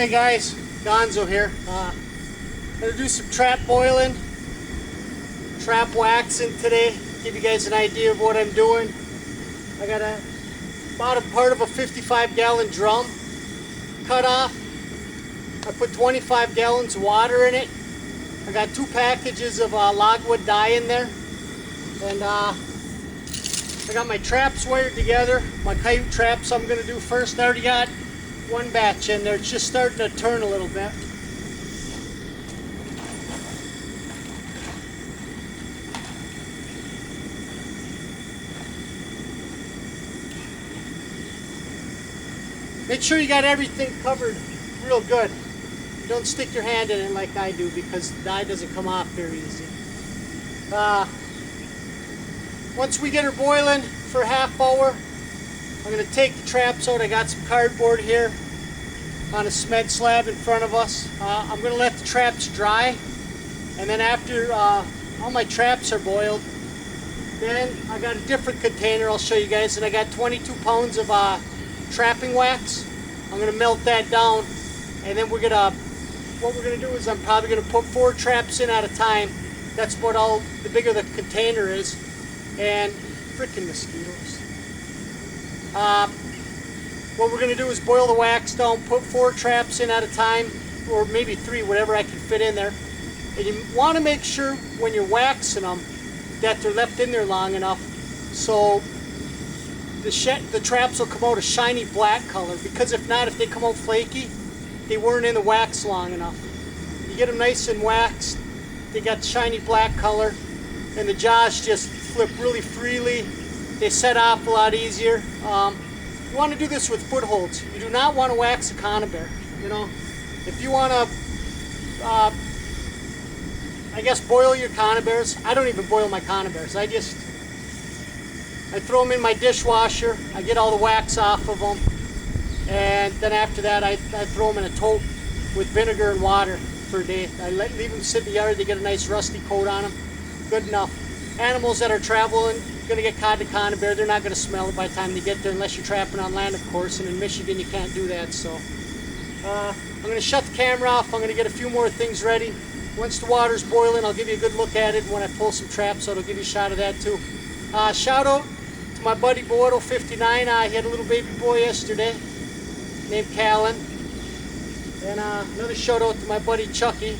Hey guys, Gonzo here. Gonna do some trap boiling, trap waxing today. Give you guys an idea of what I'm doing. I got about a part of a 55-gallon drum cut off. I put 25 gallons of water in it. I got 2 packages of logwood dye in there, and I got my traps wired together. My coyote traps I'm gonna do first. I already got 1 batch in there. It's just starting to turn a little bit. Make sure you got everything covered real good. Don't stick your hand in it like I do, because the dye doesn't come off very easy. Once we get her boiling for a half hour, I'm going to take the traps out. I got some cardboard here on a cement slab in front of us. I'm going to let the traps dry, and then after all my traps are boiled, then I got a different container I'll show you guys, and I got 22 pounds of trapping wax. I'm going to melt that down, and then what we're going to do is I'm probably going to put 4 traps in at a time. That's about all, the bigger the container is. And frickin' mosquitoes. What we're going to do is boil the wax down, put 4 traps in at a time, or maybe 3, whatever I can fit in there. And you want to make sure when you're waxing them that they're left in there long enough so the traps will come out a shiny black color, because if not, if they come out flaky, they weren't in the wax long enough. You get them nice and waxed, they got shiny black color, and the jaws just flip really freely. They set off a lot easier. You want to do this with footholds. You do not want to wax a conibear. You know, if you want to, I guess, boil your conibears. I don't even boil my conibears. I throw them in my dishwasher. I get all the wax off of them, and then after that, I throw them in a tote with vinegar and water for a day. Leave them sit in the yard. They get a nice rusty coat on them. Good enough. Animals that are traveling, going to get caught in a conibear, they're not going to smell it by the time they get there, unless you're trapping on land, of course, and in Michigan you can't do that. So I'm going to shut the camera off. I'm going to get a few more things ready. Once the water's boiling, I'll give you a good look at it. When I pull some traps out, I'll give you a shot of that too. Shout out to my buddy Boedo59. He had a little baby boy yesterday named Callan. And another shout out to my buddy Chucky.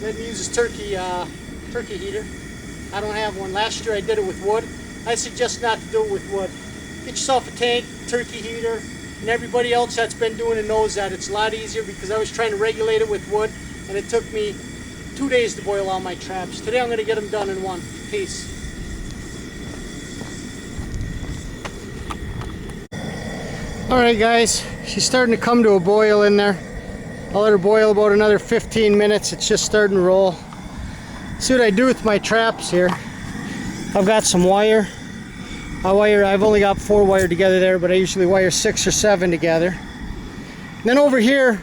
Let me use his turkey heater. I don't have one. Last year I did it with wood. I suggest not to do it with wood. Get yourself a tank, turkey heater, and everybody else that's been doing it knows that. It's a lot easier, because I was trying to regulate it with wood, and it took me 2 days to boil all my traps. Today I'm going to get them done in 1 piece. Alright guys, she's starting to come to a boil in there. I'll let her boil about another 15 minutes. It's just starting to roll. See what I do with my traps here. I've got some wire. I've only got 4 wired together there, but I usually wire 6 or 7 together. And then over here,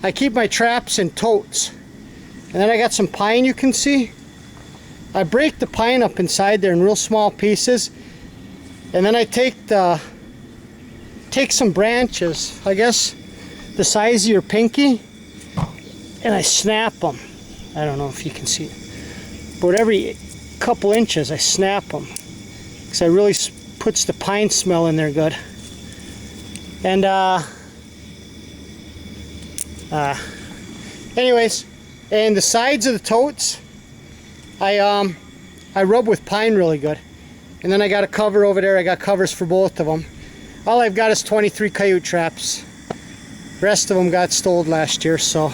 I keep my traps in totes. And then I got some pine, you can see. I break the pine up inside there in real small pieces. And then I take some branches, I guess the size of your pinky, and I snap them. I don't know if you can see it. But every couple inches I snap them, because it really puts the pine smell in there good. And anyways, and the sides of the totes I rub with pine really good. And then I got a cover over there. I got covers for both of them. All I've got is 23 coyote traps. The rest of them got stole last year, so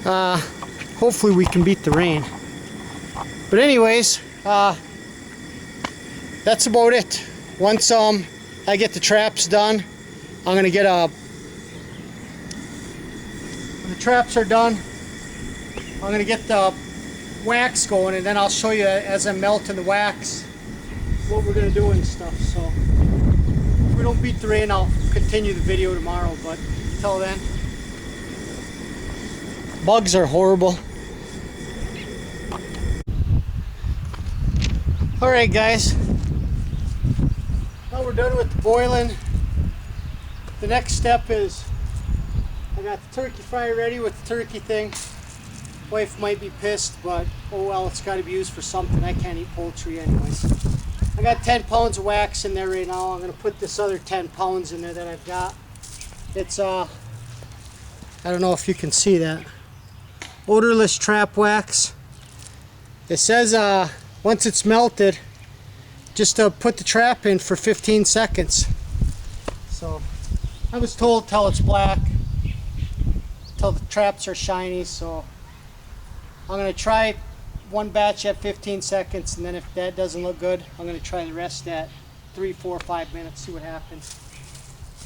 hopefully we can beat the rain. But anyways, that's about it. Once I get the traps done, I'm gonna get when the traps are done, I'm gonna get the wax going, and then I'll show you as I'm melting the wax what we're gonna do and stuff. So if we don't beat the rain, I'll continue the video tomorrow, but until then, bugs are horrible. Alright guys, now we're done with the boiling. The next step is I got the turkey fryer ready with the turkey thing. Wife might be pissed, but oh well, it's got to be used for something. I can't eat poultry anyways. I got 10 pounds of wax in there right now. I'm going to put this other 10 pounds in there that I've got. It's, I don't know if you can see that. Odorless trap wax. It says once it's melted, just put the trap in for 15 seconds. So I was told till it's black, till the traps are shiny. So I'm going to try one batch at 15 seconds, and then if that doesn't look good, I'm going to try the rest at 3, 4, 5 minutes, see what happens.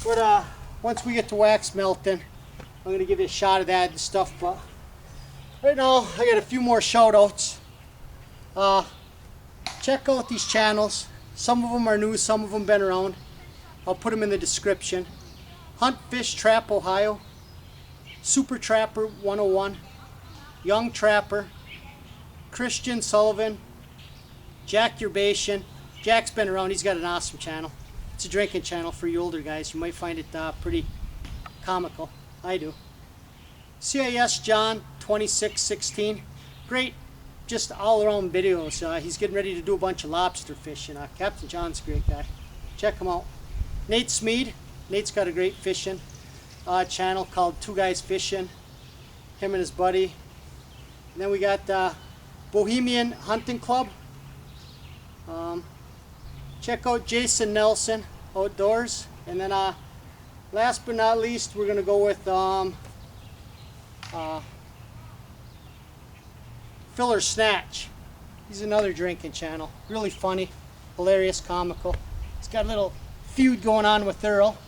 But once we get the wax melting, I'm going to give you a shot of that and stuff. But right now, I got a few more shout outs. Check out these channels. Some of them are new, some of them been around. I'll put them in the description. Hunt, Fish, Trap, Ohio. Super Trapper 101. Young Trapper. Christian Sullivan. Jack Urbation. Jack's been around, he's got an awesome channel. It's a drinking channel for you older guys. You might find it pretty comical. I do. CIS John 2616. Great, just all around videos. He's getting ready to do a bunch of lobster fishing. Captain John's a great guy. Check him out. Nate Smead. Nate's got a great fishing channel called Two Guys Fishing. Him and his buddy. And then we got Bohemian Hunting Club. Check out Jason Nelson Outdoors. And then last but not least, we're going to go with Filler Snatch. He's another drinking channel. Really funny, hilarious, comical. He's got a little feud going on with Earl.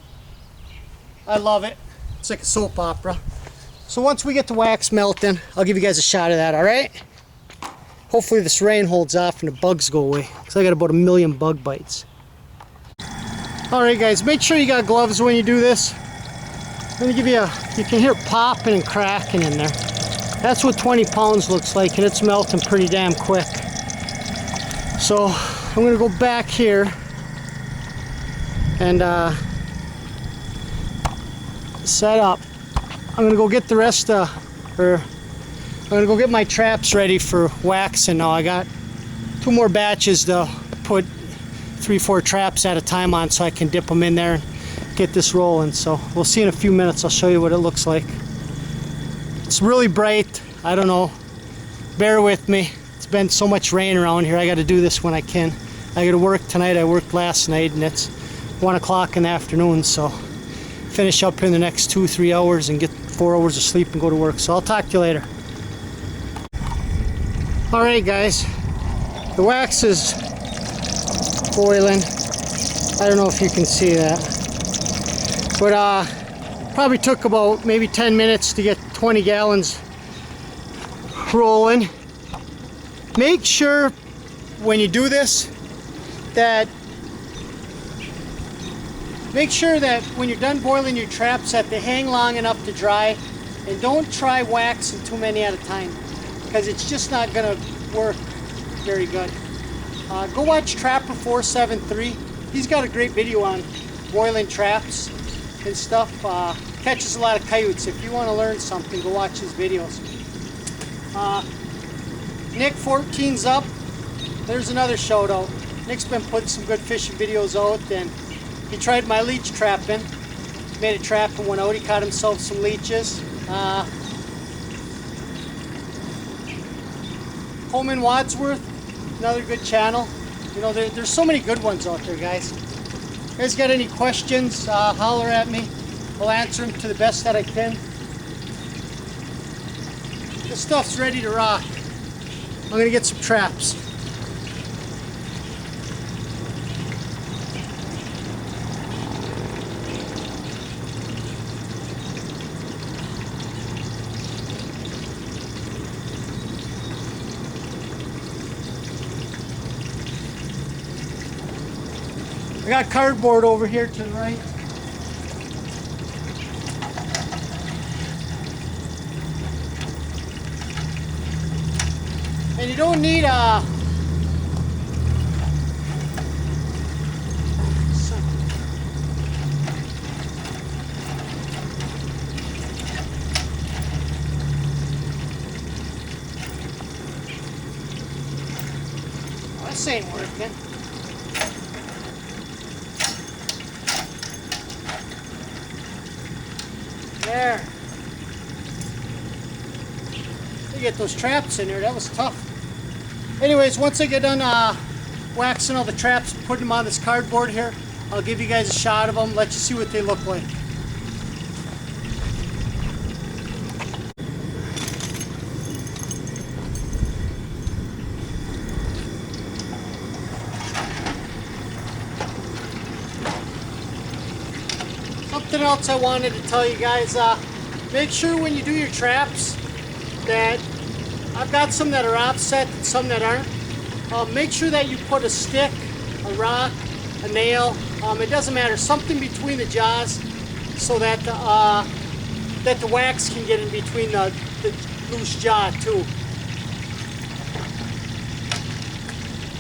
I love it. It's like a soap opera. So once we get the wax melting, I'll give you guys a shot of that, alright? Hopefully this rain holds off and the bugs go away, because I got about 1 million bug bites. Alright guys, make sure you got gloves when you do this. I'm going to give you you can hear popping and cracking in there. That's what 20 pounds looks like, and it's melting pretty damn quick. So I'm going to go back here and set up. I'm going to go get the rest I'm going to go get my traps ready for waxing now. I got 2 more batches to put 3, 4 traps at a time on so I can dip them in there and get this rolling. So we'll see in a few minutes. I'll show you what it looks like. It's really bright. I don't know. Bear with me. It's been so much rain around here. I got to do this when I can. I got to work tonight. I worked last night and it's 1 o'clock in the afternoon. So finish up here in the next 2, 3 hours and get 4 hours of sleep and go to work. So I'll talk to you later. Alright guys, the wax is boiling. I don't know if you can see that, but probably took about maybe 10 minutes to get 20 gallons rolling. Make sure when you do this that when you're done boiling your traps that they hang long enough to dry, and don't try waxing too many at a time, because it's just not going to work very good. Go watch Trapper 473. He's got a great video on boiling traps and stuff. Catches a lot of coyotes. If you want to learn something, go watch his videos. Nick 14's up. There's another shout out. Nick's been putting some good fishing videos out, and he tried my leech trapping. Made a trap and went out. He caught himself some leeches. Coleman Wadsworth, another good channel. You know, there's so many good ones out there, guys. If you guys got any questions, holler at me. I'll answer them to the best that I can. This stuff's ready to rock. I'm gonna get some traps. I got cardboard over here to the right. And you don't need This ain't working. There. You get those traps in there. That was tough. Anyways, once I get done waxing all the traps, putting them on this cardboard here, I'll give you guys a shot of them, let you see what they look like. Something else I wanted to tell you guys, make sure when you do your traps that I've got some that are offset and some that aren't. Make sure that you put a stick, a rock, a nail, it doesn't matter, something between the jaws so that the wax can get in between the loose jaw too.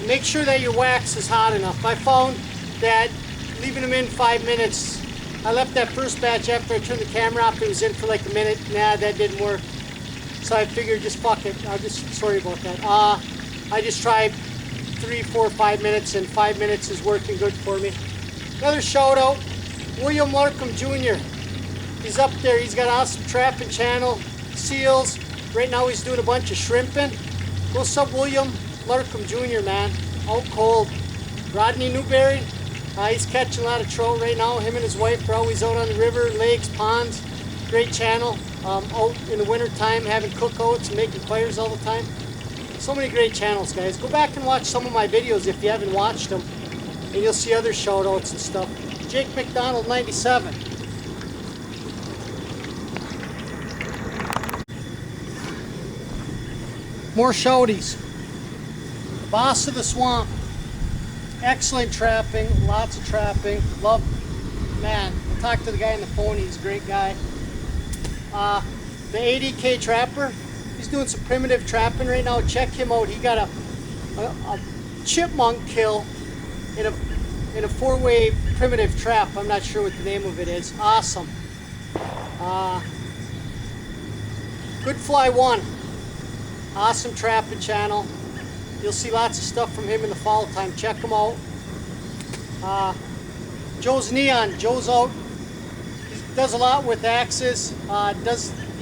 Make sure that your wax is hot enough. I found that leaving them in 5 minutes, I left that first batch after I turned the camera off, it was in for like a minute. Nah, that didn't work. So I figured just fuck it. Sorry about that. I just tried 3, 4, 5 minutes, and 5 minutes is working good for me. Another shout out, William Larkham Jr. He's up there. He's got an awesome trapping channel, seals. Right now he's doing a bunch of shrimping. Go sub William Larkham Jr. man. Out cold. Rodney Newberry. He's catching a lot of trout right now. Him and his wife are always out on the river, lakes, ponds. Great channel. Out in the winter time having cookouts and making fires all the time. So many great channels, guys. Go back and watch some of my videos if you haven't watched them, and you'll see other shout outs and stuff. Jake McDonald 97. More shouties. The boss of the swamp. Excellent trapping, lots of trapping. Love, man, I talked to the guy on the phone, he's a great guy. The ADK Trapper, he's doing some primitive trapping right now. Check him out. He got a chipmunk kill in a 4-way primitive trap. I'm not sure what the name of it is. Awesome. Good Fly 1. Awesome trapping channel. You'll see lots of stuff from him in the fall time. Check him out. Joe's Neon. Joe's out. He does a lot with axes.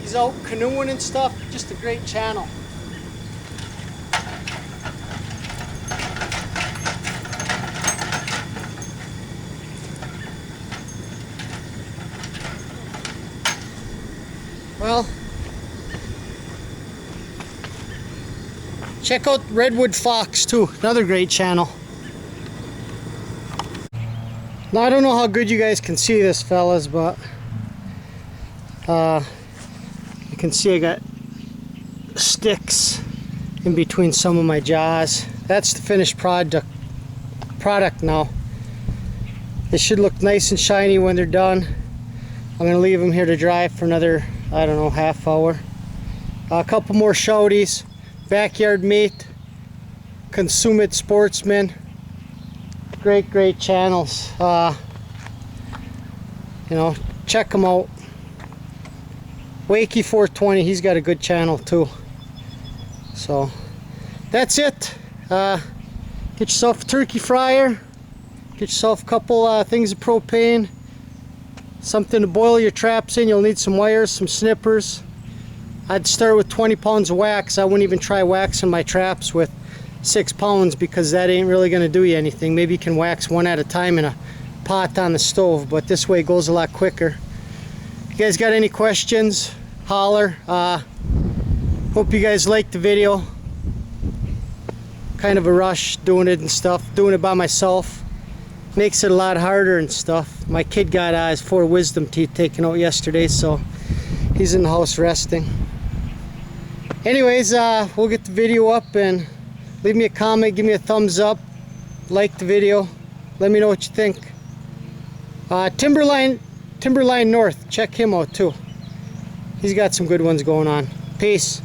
He's out canoeing and stuff. Just a great channel. Well, check out Redwood Fox too, another great channel. Now I don't know how good you guys can see this, fellas, but you can see I got sticks in between some of my jaws. That's the finished product now. They should look nice and shiny when they're done. I'm going to leave them here to dry for another, I don't know, half hour. A couple more shouties. Backyard Meat, Consume It Sportsman, great channels. You know, check them out. Wakey 420, he's got a good channel too. So that's it. Get yourself a turkey fryer, get yourself a couple things of propane, something to boil your traps in. You'll need some wires, some snippers. I'd start with 20 pounds of wax. I wouldn't even try waxing my traps with 6 pounds because that ain't really going to do you anything. Maybe you can wax one at a time in a pot on the stove, but this way it goes a lot quicker. If you guys got any questions, holler. Hope you guys liked the video. Kind of a rush doing it and stuff. Doing it by myself makes it a lot harder and stuff. My kid got his 4 wisdom teeth taken out yesterday, so he's in the house resting. Anyways, we'll get the video up, and leave me a comment, give me a thumbs up, like the video, let me know what you think. Timberline North, check him out too. He's got some good ones going on. Peace.